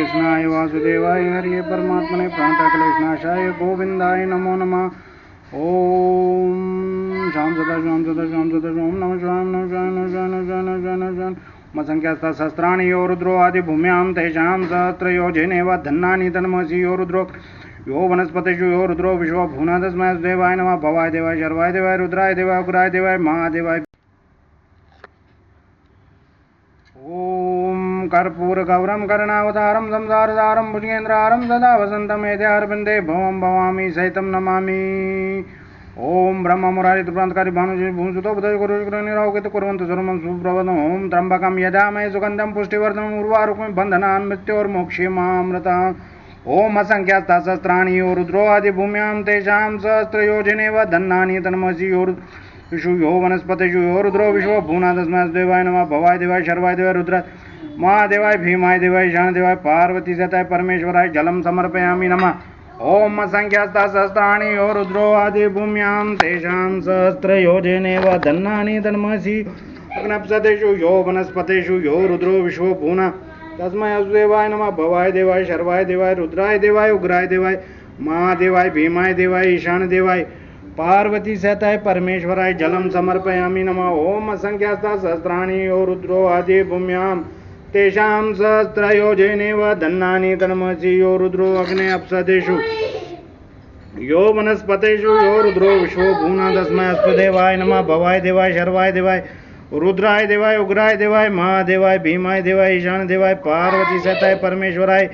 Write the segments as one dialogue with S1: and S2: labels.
S1: कृष्णाय वासुदेवाय हरिये परमात्मने प्रणतक्लेशनाशाय गोविंदाय नमो नमः। ओम शाम सदा शाम सदा शाम सदा ओम नमः शिवाय नमः शिवाय नमः शिवाय नमः शिवाय नमः शिवाय नमः शिवाय मसंख्यास्तानि यो रुद्रो आदिभूम्यां तेषां सहस्रयोजनेव धन्नानि तन्मसि यो रुद्रो यो वनस्पतिषु यो रुद्रो विश्वभूना तस्मै देवाय नमः। भवाय देवाय शर्वाय देवाय रुद्राय देवाय उग्राय देवाय महादेवाय। ओम कर्पूरगौरं करुणावतारं संसारसारं भुजगेन्द्रहारं सदा वसन्तं हृदयारविन्दे भवं भवामि सहितं नमामि। ओम ब्रह्म मुरारी त्रिपुरांतकारी भानुजी भूंसुतो बुधनिरावकित कुर्वन्तु सर्वं सुप्रभतम्। ओम त्र्यंबकं यजामहे सुगन्धं पुष्टिवर्धनम् उर्वारुकं बन्धनान् मृत्योर्मोक्षीमामृताम्। ओम असंख्यास्तानि यो रुद्रो आदिभूम्यां तेषां सहस्रयोजनेव धन्नानि तन्मसि यो यो वनस्पतिषु यो रुद्रो विश्वभूना तस्मै देवाय नमः। भवाय देवाय शर्वाय देवाय रुद्राय महादेवाय भीमाय देवाय ईशान देवाय पार्वती सताय परमेश्वराय जलं समर्पयामि नमः। ओम असंख्यास्तानि यो रुद्रो आदिभूम्यां तेषां सहस्रयोजनेव धन्नानि तन्मसि अग्नप्सतेषु यो वनस्पतिषु यो रुद्रो विश्वभूना तस्मै देवाय नमः। भवाय देवाय शर्वाय देवाय रुद्राय देवाय उग्राय देवाय महादेवाय भीमाय देवाय ईशान देवाय पार्वती सताय परमेश्वराय जलं समर्पयामि नमः। ओम असंख्यास्तानि यो रुद्रो आदिभूम्यां तेषां सहस्रयोजनेव धन्नानि तन्मसि यो रुद्रो अग्ने अप्सदेषु यो वनस्पतिषु यो रुद्रो विश्वभूना तस्मै देवाय नमः। भवाय देवाय शर्वाय देवाय रुद्राय देवाय उग्राय देवाय महादेवाय भीमाय देवाय ईशान देवाय पार्वती सताय परमेश्वराय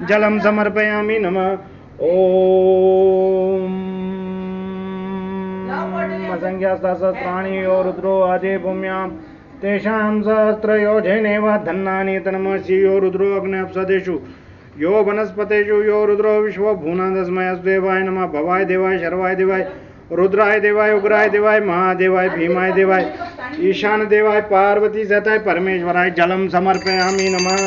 S1: जलं समर्पयामि नमः। ओम असंख्यास्तानि यो रुद्रो आदिभूम्यां तेषां सहस्रयोजनेव धन्नानि तन्मसि यो रुद्रो अग्न्यप्सदेषु यो वनस्पतिषु यो रुद्रो विश्वभूना तस्मै देवाय नमः। भवाय देवाय शर्वाय देवाय रुद्राय देवाय उग्राय देवाय महादेवाय भीमाय देवाय ईशान देवाय पार्वती सताय परमेश्वराय जलं समर्पयामि नमः।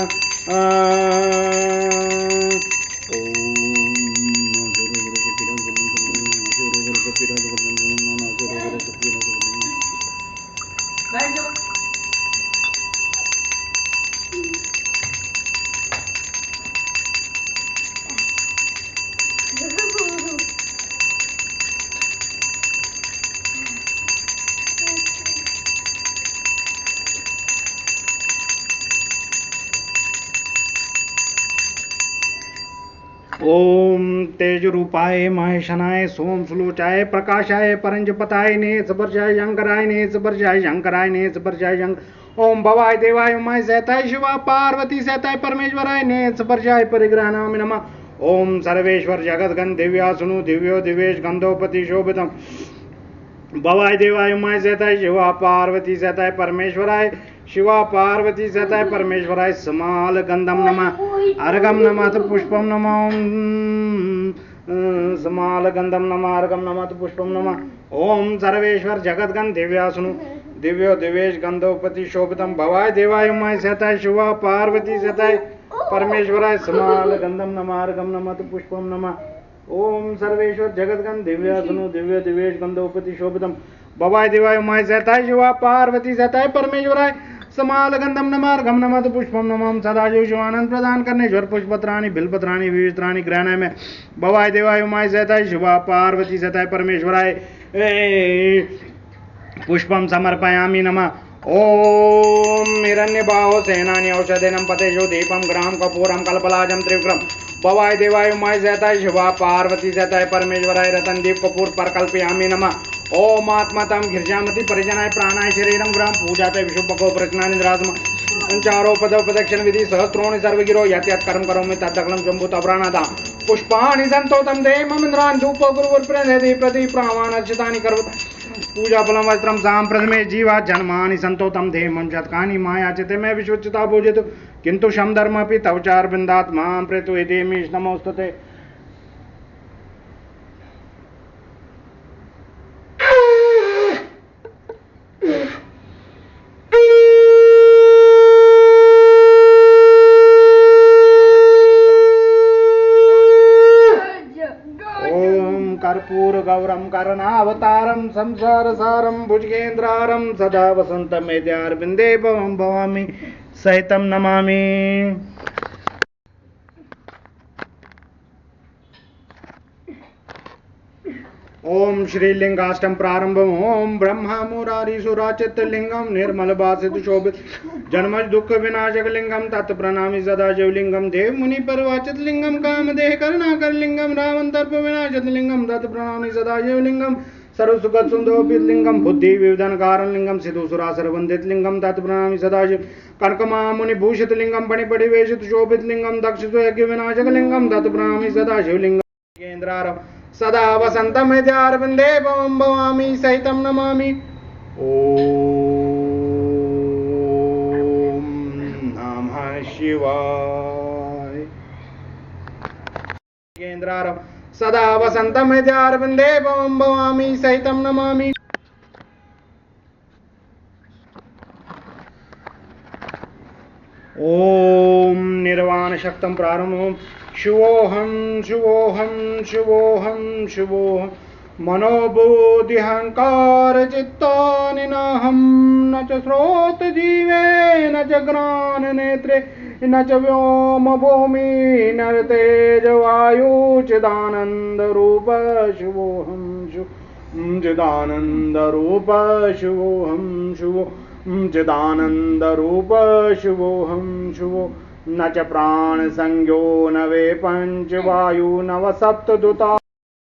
S1: ओम तेज रूपाय महेशनाय सोम सुलोचाय प्रकाशाय परंजपताय नेत्रवर्षाय शंकराय नेत्रवर्षाय शंकराय नेत्रवर्षाय शंकर। ओम भवाय देवाय उमाय सहिताय शिवा पार्वती सहिताय परमेश्वराय नेत्रवर्षाय परिग्रहाणामि नमः। ओम सर्वेश्वर जगद्गण दिव्यासुनु दिव्यो दिवेश गंधोपति शोभितम भवाय देवाय उमाय सहिताय शिवा पार्वती सहिताय परमेश्वराय शिवा पार्वती सताय परमेश्वराय समाल गंधम नमः अर्घम नमः पुष्पम नमः। समाल गंधम नमः अर्घम नमः पुष्पम नमः। ओम सर्वेश्वर जगद्गण दिव्यासुनु दिव्यो दिवेश गंधोपति शोभितम भवाय देवाय उमाय सताय शिवा पार्वती सताय परमेश्वराय समाल गंधम नमः अर्घम नमः पुष्पम नमः। ओम सर्वेश्वर जगद्गण दिव्यासुनु दिव्यो दिवेश गंधोपति शोभितम भवाय देवाय उमाय सताय शिवा पार्वती सताय परमेश्वराय समाल गंधम नमार्घम नमः पुष्पम नमः। सदाशिव शिवानंद प्रदान करनेश्वर पुष्पत्राणि बिल्पत्राणि विवित्राणि ग्रहणाय में भवाय देवाय उमाय सहिताय शिवा पार्वती सहिताय परमेश्वराय पुष्पम समर्पयामि नमः। ओम हिरण्यबाहो सेनानि औषधेनं पतेषु दीपं ग्राम कपूरं कल्पलाजं त्रिविक्रम भवाय देवाय उमाय सहिताय शिवा पार्वती सहिताय परमेश्वराय रतन दीप कपूर पर कल्पयामि नमः। ओम आत्मतम गिरजामति परिजनाय प्राणाय शरीरम ग्राम पूजाते विशुभको प्रश्नानिद्रासम चारो पदव प्रदक्षिण विधि सहस्रोणि सर्वगिरो यत् यत् कर्म करोमि तद्दकलं शंभु तवराणादा पुष्पाणि संतोतं दे ममिन्द्रान् धूप गुरुवरप्रदे प्रति प्रामाणर्चितानि करोत् पूजा फलं वस्त्रं साम्प्रथमे जीवा जन्मानि संतोतं दे मम शतकानि मायाचिते मे विश्वचिता भोजितु किन्तु शम धर्मपि तव चार बिन्दात् मां प्रेतु इति नमोस्तुते। कर्पूर गौरम करणावतारम संसारसारम भुजगेन्द्रहारम सदा वसंतम हृदयारविन्दे भवं भवामि सहितं नमामि। ओम श्रीलिंगाष्टम प्रारंभम ओम ब्रह्मा मुरारी सुराचित लिंगम निर्मल बासित शोभित जन्मज दुख विनाशक लिंगम तत्प्रणामी सदा शिवलिंगम देव मुनि परवाचित लिंगम कामदेह करुणाकर लिंगम रावण तर्प विनाशित लिंगम तत्प्रणामी सदा शिवलिंगम सर्वसुखद सुंदरोपित लिंगम बुद्धि विविधन कारण लिंगम सिद्धुसुरासर वंदित लिंगम तत्प्रणामी सदाशिव कनकमा मुनि भूषित लिंगम पणिपड़िवेशित शोभित लिंगम दक्ष यज्ञ विनाशक लिंगम तत्प्रणामी सदाशिव लिंगम केन्द्रारम सदा वसंतमेत्यारविंदे भवं भवामि सहितं नमामि। ओम नमः शिवाय। केन्द्रारम सदा वसंतमेत्यारविंदे भवं भवामि सहितं नमामि। ओम निर्वाण शक्तं प्रारंभं शिवोहम शिवोहम शिवोहम शिवोहम मनोबुद्धिहंकार चित्तानिनाहम न च स्रोत जीवे न च ग्रान नेत्रे न च व्योम भूमि न तेज वायु चिदानंद रूप शिवोहम शिव चिदानंद रूप शिवोहम शिवो चिदानंद रूप शिवोहम शिवो न च प्राण संज्ञो न वे पंच वायु नव सप्तदूता